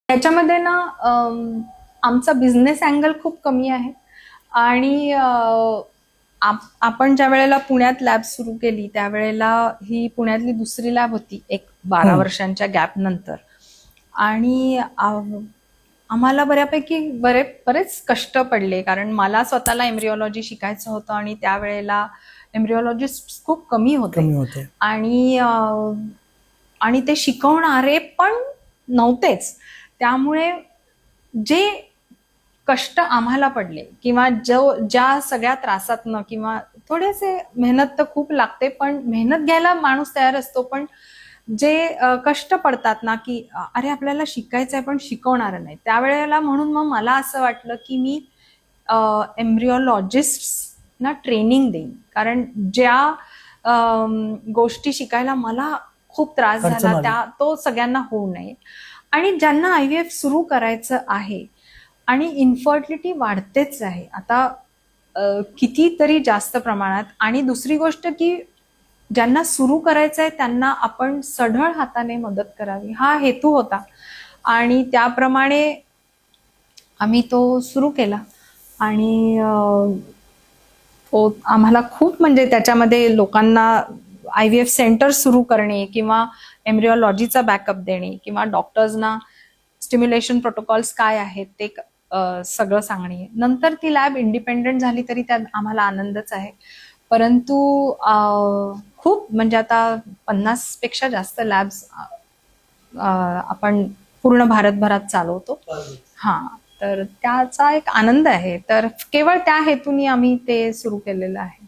त्याच्यामध्ये ना आमचा बिझनेस अँगल खूप कमी आहे आणि आपण ज्या वेळेला पुण्यात लॅब सुरू केली त्यावेळेला ही पुण्यातली दुसरी लॅब होती एक 12 वर्षांच्या गॅप नंतर. आणि आम्हाला बऱ्यापैकी बरेच कष्ट पडले, कारण मला स्वतःला एम्ब्रिओलॉजी शिकायचं होतं आणि त्यावेळेला एम्ब्रिओलॉजिस्ट खूप कमी होते आणि ते शिकवणारे पण नव्हतेच. त्यामुळे जे कष्ट आम्हाला पडले किंवा ज्या सगळ्या त्रासातनं किंवा थोडेसे मेहनत तर खूप लागते, पण मेहनत घ्यायला माणूस तयार असतो, पण जे कष्ट पडतात ना की अरे आपल्याला शिकायचं आहे पण शिकवणार नाही, त्यावेळेला म्हणून मग मला असं वाटलं की मी एम्ब्रिओलॉजिस्ट ना ट्रेनिंग देईन, कारण ज्या गोष्टी शिकायला मला खूप त्रास झाला तो सगळ्यांना होऊ नये. आणि ज्यांना IVF सुरू करायचं आहे आणि इन्फर्टिलिटी वाढतेच आहे आता कितीतरी जास्त प्रमाणात, आणि दुसरी गोष्ट की ज्यांना सुरू करायचं आहे त्यांना आपण सढळ हाताने मदत करावी हा हेतू होता आणि त्याप्रमाणे आम्ही तो सुरू केला. आणि आम्हाला खूप म्हणजे त्याच्यामध्ये लोकांना IVF सेंटर सुरू करणे किंवा एम्ब्रिओलॉजीचा बॅकअप देणे किंवा डॉक्टर्सना स्टिम्युलेशन प्रोटोकॉल्स काय आहेत ते सगळं सांगणे. नंतर ती लॅब इंडिपेंडेंट झाली तरी त्यात आम्हाला आनंदच आहे, परंतु खूप म्हणजे आता 50 पेक्षा जास्त लॅब्स आपण पूर्ण भारतभरात चालवतो. हा, तर त्याचा एक आनंद आहे, तर केवळ त्या हेतूने आम्ही ते सुरू केलेलं आहे.